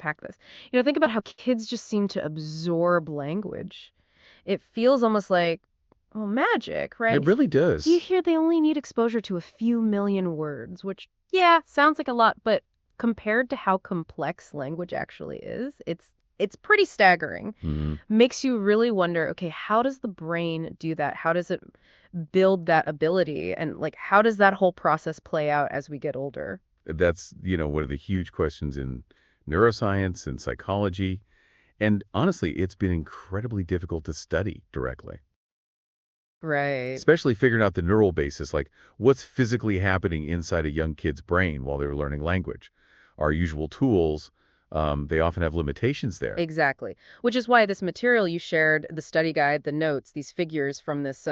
unpack this. Think about how kids just seem to absorb language. It feels almost like, well, magic, It right? really You does. hear they only need exposure to a few million words, which, yeah, sounds like a lot, but compared to how complex language actually is, it's pretty staggering. Hmm. Makes you really wonder, okay, how does the brain do that? How does it build that ability? And like, how does that whole process play out as we get older? That's, one of the huge questions in neuroscience and psychology. And honestly, it's been incredibly difficult to study directly, Right. especially figuring out the neural basis, like what's physically happening inside a young kid's brain while they're learning language. Our usual tools, they often have limitations there. Exactly. Which is why this material you shared, the study guide, the notes, these figures from this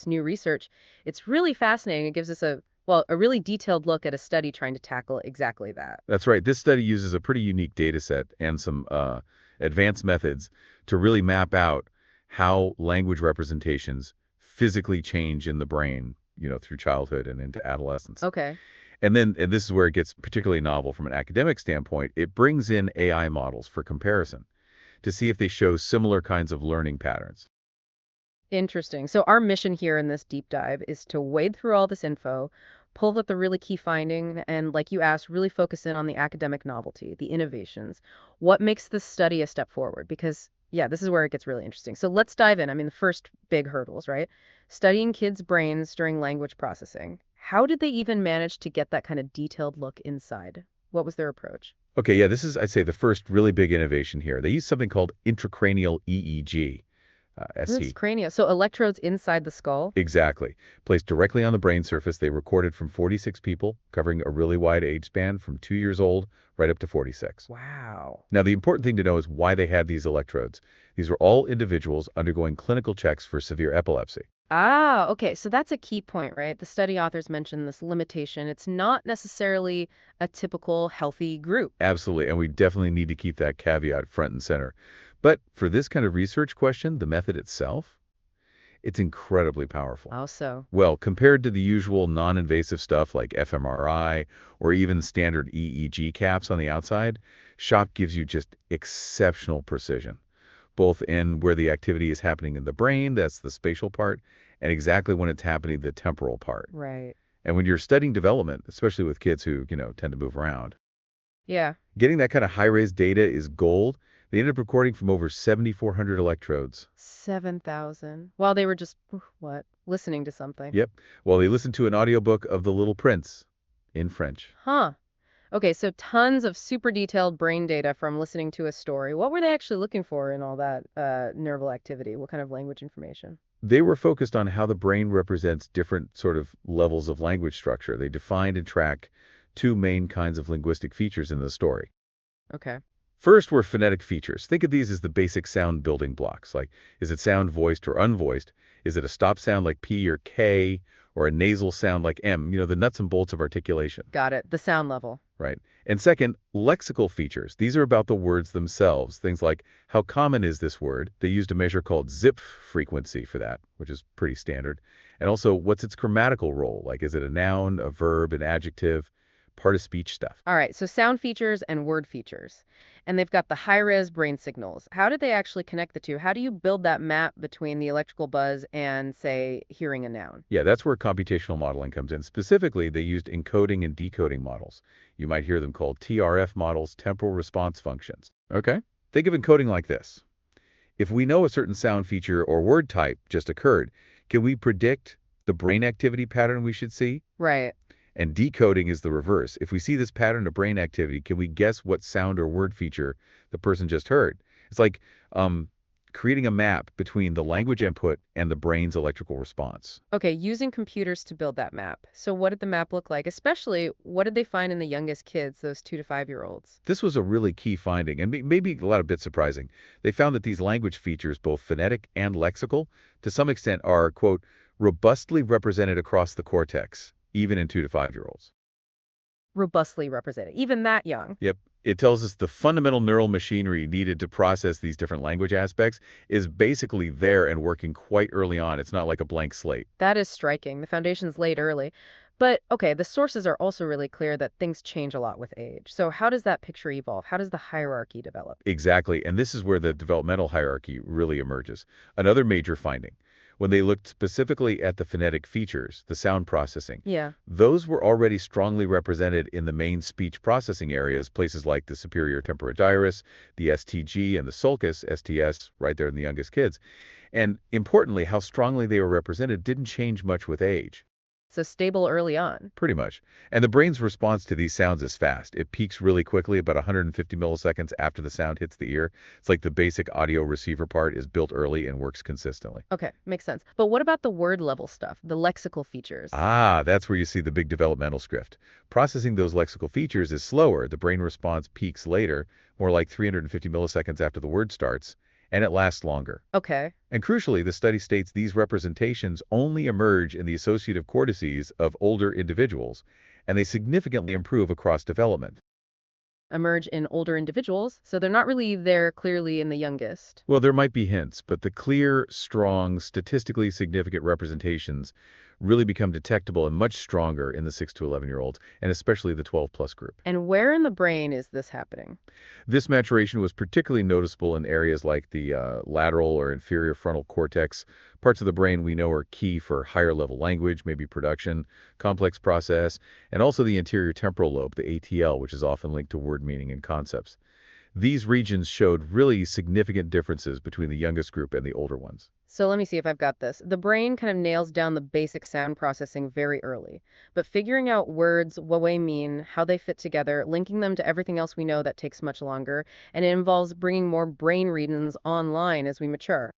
new research, it's really fascinating. It gives us a really detailed look at a study trying to tackle exactly that. That's right. This study uses a pretty unique data set and some advanced methods to really map out how language representations physically change in the brain, through childhood and into adolescence. Okay. And this is where it gets particularly novel from an academic standpoint. It brings in AI models for comparison to see if they show similar kinds of learning patterns. Interesting. So our mission here in this deep dive is to wade through all this info, pull up the really key finding, and like you asked, really focus in on the academic novelty, the innovations. What makes this study a step forward? Because yeah, this is where it gets really interesting. So let's dive in. I mean, the first big hurdles, right? Studying kids' brains during language processing. How did they even manage to get that kind of detailed look inside? What was their approach? Okay, yeah, this is, I'd say, the first really big innovation here. They use something called intracranial EEG, SE. Transcranial. So electrodes inside the skull? Exactly. Placed directly on the brain surface, they recorded from 46 people, covering a really wide age span from 2 years old right up to 46. Wow. Now, the important thing to know is why they had these electrodes. These were all individuals undergoing clinical checks for severe epilepsy. Ah, okay. So that's a key point, right? The study authors mentioned this limitation. It's not necessarily a typical healthy group. Absolutely, and we definitely need to keep that caveat front and center. But for this kind of research question, the method itself, it's incredibly powerful. Also, Well, compared to the usual non-invasive stuff like fMRI or even standard EEG caps on the outside, SHOP gives you just exceptional precision, both in where the activity is happening in the brain, that's the spatial part, and exactly when it's happening, the temporal part. right. And when you're studying development, especially with kids who, tend to move around, Yeah, getting that kind of high-res data is gold. They ended up recording from over 7,400 electrodes. 7,000. While they were just, what, listening to something. Yep. While they listened to an audiobook of The Little Prince in French. Huh. Okay, so tons of super detailed brain data from listening to a story. What were they actually looking for in all that neural activity? What kind of language information? They were focused on how the brain represents different sort of levels of language structure. They defined and tracked two main kinds of linguistic features in the story. Okay. First were phonetic features. Think of these as the basic sound building blocks. Like, is it sound voiced or unvoiced? Is it a stop sound like P or K, or a nasal sound like M? The nuts and bolts of articulation, Got it. The sound level. right? And second, lexical features. These are about the words themselves. Things like, how common is this word? They used a measure called zip frequency for that, which is pretty standard. And also, what's its grammatical role? Like, is it a noun, a verb, an adjective, part of speech stuff? All right, so sound features and word features. And they've got the high-res brain signals. How did they actually connect the two? How do you build that map between the electrical buzz and, say, hearing a noun? Yeah, that's where computational modeling comes in. Specifically, they used encoding and decoding models. You might hear them called TRF models, temporal response functions. Okay? Think of encoding like this. If we know a certain sound feature or word type just occurred, can we predict the brain activity pattern we should see? Right. And decoding is the reverse. If we see this pattern of brain activity, can we guess what sound or word feature the person just heard? It's like creating a map between the language input and the brain's electrical response. Okay, using computers to build that map. So what did the map look like? Especially, what did they find in the youngest kids, those 2 to 5 year olds? This was a really key finding, and maybe a lot of bit surprising. They found that these language features, both phonetic and lexical, to some extent are, quote, robustly represented across the cortex, even in 2 to 5 year olds. Robustly represented, even that young. Yep. It tells us the fundamental neural machinery needed to process these different language aspects is basically there and working quite early on. It's not like a blank slate. That is striking. The foundation's laid early. But okay, the sources are also really clear that things change a lot with age. So how does that picture evolve? How does the hierarchy develop? Exactly, and this is where the developmental hierarchy really emerges. Another major finding, when they looked specifically at the phonetic features, the sound processing, Yeah. those were already strongly represented in the main speech processing areas, places like the superior temporal gyrus, the STG, and the sulcus, STS, right there in the youngest kids. And importantly, how strongly they were represented didn't change much with age. So stable early on. Pretty much. And the brain's response to these sounds is fast. It peaks really quickly, about 150 milliseconds after the sound hits the ear. It's like the basic audio receiver part is built early and works consistently. Okay, makes sense. But what about the word level stuff, the lexical features? Ah, that's where you see the big developmental drift. Processing those lexical features is slower. The brain response peaks later, more like 350 milliseconds after the word starts, and it lasts longer. Okay. And crucially, the study states these representations only emerge in the associative cortices of older individuals, and they significantly improve across development. Emerge in older individuals, so they're not really there clearly in the youngest. Well, there might be hints, but the clear, strong, statistically significant representations really become detectable and much stronger in the 6 to 11-year-olds, and especially the 12 plus group. And where in the brain is this happening? This maturation was particularly noticeable in areas like the lateral or inferior frontal cortex, parts of the brain we know are key for higher level language, maybe production, complex process, and also the anterior temporal lobe, the ATL, which is often linked to word meaning and concepts. These regions showed really significant differences between the youngest group and the older ones. So let me see if I've got this. The brain kind of nails down the basic sound processing very early, but figuring out words, what they mean, how they fit together, linking them to everything else we know that takes much longer, and it involves bringing more brain regions online as we mature.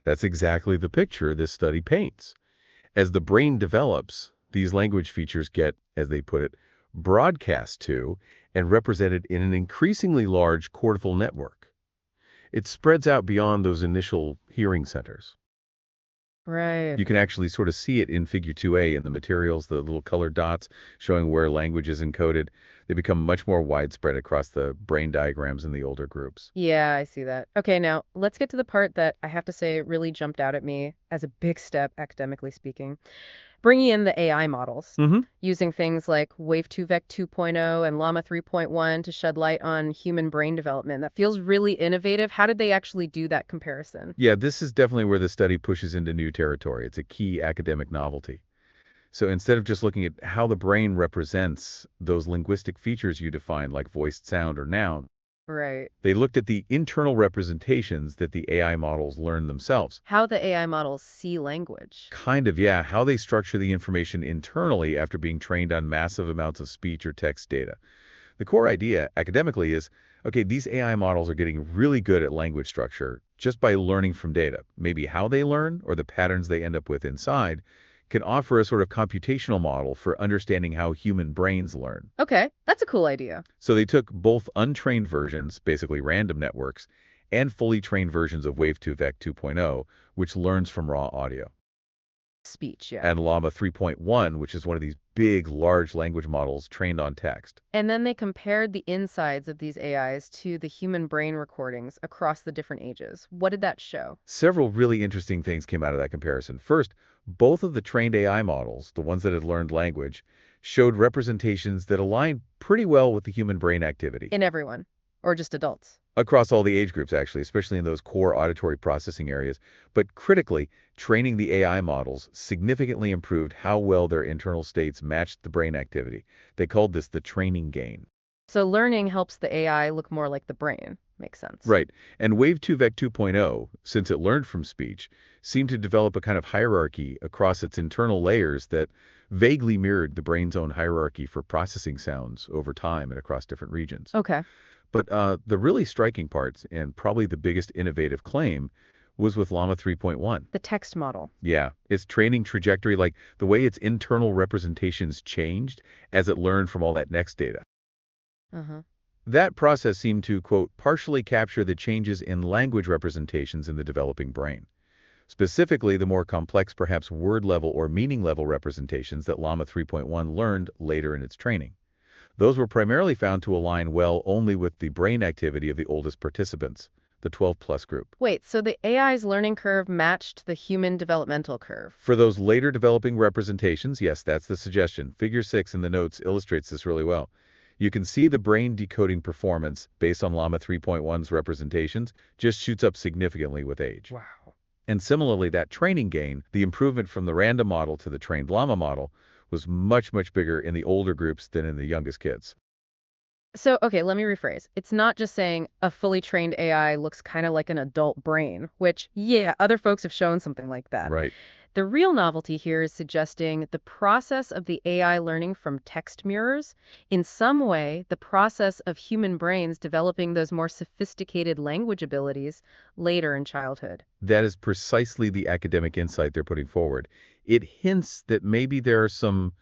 That's exactly the picture this study paints. As the brain develops, these language features get, as they put it, broadcast to and represented in an increasingly large cortical network. It spreads out beyond those initial hearing centers. Right. You can actually sort of see it in figure 2A in the materials, the little colored dots showing where language is encoded. They become much more widespread across the brain diagrams in the older groups. Yeah, I see that. Okay, now let's get to the part that I have to say really jumped out at me as a big step, academically speaking. Bringing in the AI models, hmm using things like Wave2Vec 2.0 and Llama 3.1 to shed light on human brain development. That feels really innovative. How did they actually do that comparison? Yeah, this is definitely where the study pushes into new territory. It's a key academic novelty. So instead of just looking at how the brain represents those linguistic features you define, like voiced sound or noun, Right. they looked at the internal representations that the AI models learn themselves. How the AI models see language. Kind of, yeah, how they structure the information internally after being trained on massive amounts of speech or text data. The core idea academically is, okay, these AI models are getting really good at language structure just by learning from data. Maybe how they learn or the patterns they end up with inside can offer a sort of computational model for understanding how human brains learn. Okay, that's a cool idea. So they took both untrained versions, basically random networks, and fully trained versions of Wave2Vec 2.0, which learns from raw audio, Speech, yeah. and Llama 3.1, which is one of these big, large language models trained on text. And then they compared the insides of these AIs to the human brain recordings across the different ages. What did that show? Several really interesting things came out of that comparison. First, both of the trained AI models, the ones that had learned language, showed representations that aligned pretty well with the human brain activity. In everyone, or just adults? Across all the age groups, actually, especially in those core auditory processing areas. But critically, training the AI models significantly improved how well their internal states matched the brain activity. They called this the training gain. So learning helps the AI look more like the brain. Makes sense. Right. And Wave2Vec 2.0, since it learned from speech, seemed to develop a kind of hierarchy across its internal layers that vaguely mirrored the brain's own hierarchy for processing sounds over time and across different regions. Okay. But the really striking parts, and probably the biggest innovative claim, was with Llama 3.1. The text model. Yeah, its training trajectory, like the way its internal representations changed as it learned from all that next data. Uh-huh. That process seemed to, quote, partially capture the changes in language representations in the developing brain. Specifically, the more complex, perhaps word level or meaning level representations that Llama 3.1 learned later in its training. Those were primarily found to align well only with the brain activity of the oldest participants, the 12 plus group. Wait, so the AI's learning curve matched the human developmental curve. For those later developing representations, yes, that's the suggestion. Figure 6 in the notes illustrates this really well. You can see the brain decoding performance based on Llama 3.1's representations just shoots up significantly with age. Wow. And similarly, that training gain, the improvement from the random model to the trained llama model, was much, much bigger in the older groups than in the youngest kids. So, okay, let me rephrase. It's not just saying a fully trained AI looks kind of like an adult brain, which, yeah, other folks have shown something like that. Right. The real novelty here is suggesting the process of the AI learning from text mirrors, in some way, the process of human brains developing those more sophisticated language abilities later in childhood. That is precisely the academic insight they're putting forward. It hints that maybe there are some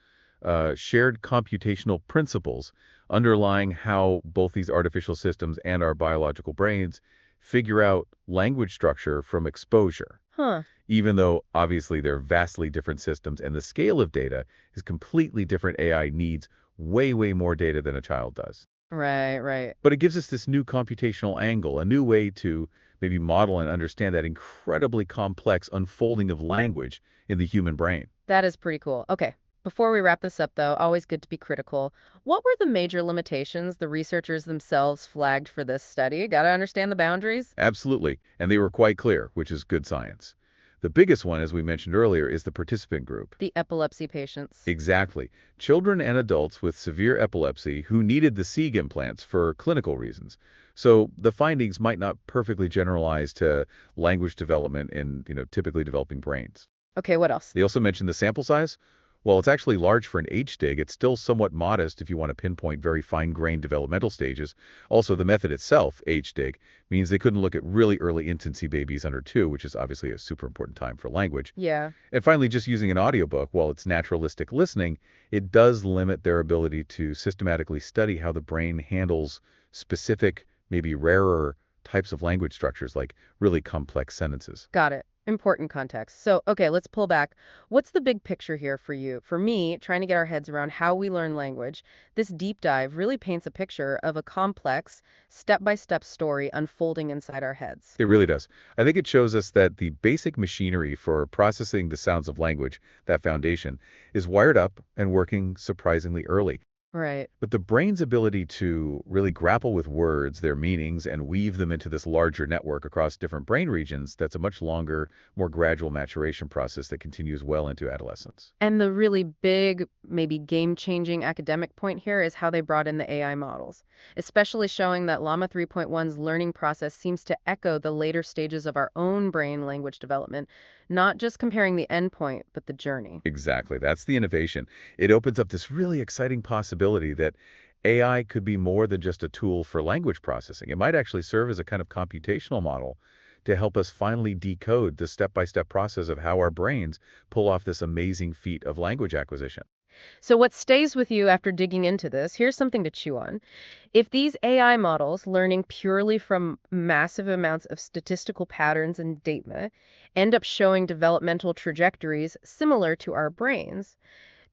shared computational principles underlying how both these artificial systems and our biological brains figure out language structure from exposure, Huh. even though obviously they're vastly different systems and the scale of data is completely different. AI needs way, way more data than a child does. Right, right. But it gives us this new computational angle, a new way to maybe model and understand that incredibly complex unfolding of language in the human brain. That is pretty cool. Okay. Before we wrap this up, though, always good to be critical. What were the major limitations the researchers themselves flagged for this study? Got to understand the boundaries? Absolutely. And they were quite clear, which is good science. The biggest one, as we mentioned earlier, is the participant group. The epilepsy patients. Exactly. Children and adults with severe epilepsy who needed the SIG implants for clinical reasons. So the findings might not perfectly generalize to language development in, typically developing brains. Okay, what else? They also mentioned the sample size. While it's actually large for an H-dig, it's still somewhat modest if you want to pinpoint very fine-grained developmental stages. Also, the method itself, H-dig, means they couldn't look at really early infancy babies under 2, which is obviously a super important time for language. Yeah. And finally, just using an audiobook, while it's naturalistic listening, it does limit their ability to systematically study how the brain handles specific, maybe rarer types of language structures, like really complex sentences. Got it. Important context. So, okay, let's pull back. What's the big picture here for you? For me, trying to get our heads around how we learn language, this deep dive really paints a picture of a complex, step-by-step story unfolding inside our heads. It really does. I think it shows us that the basic machinery for processing the sounds of language, that foundation, is wired up and working surprisingly early. Right. But the brain's ability to really grapple with words, their meanings, and weave them into this larger network across different brain regions, that's a much longer, more gradual maturation process that continues well into adolescence. And the really big, maybe game-changing academic point here is how they brought in the AI models, especially showing that Llama 3.1's learning process seems to echo the later stages of our own brain language development, not just comparing the endpoint, but the journey. Exactly. That's the innovation. It opens up this really exciting possibility that AI could be more than just a tool for language processing. It might actually serve as a kind of computational model to help us finally decode the step-by-step process of how our brains pull off this amazing feat of language acquisition. So what stays with you after digging into this, here's something to chew on. If these AI models, learning purely from massive amounts of statistical patterns and data, end up showing developmental trajectories similar to our brains,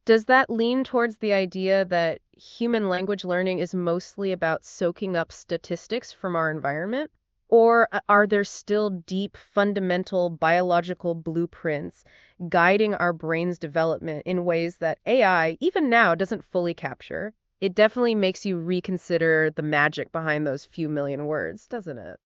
does that lean towards the idea that human language learning is mostly about soaking up statistics from our environment? Or are there still deep, fundamental biological blueprints guiding our brain's development in ways that AI, even now, doesn't fully capture? It definitely makes you reconsider the magic behind those few million words, doesn't it?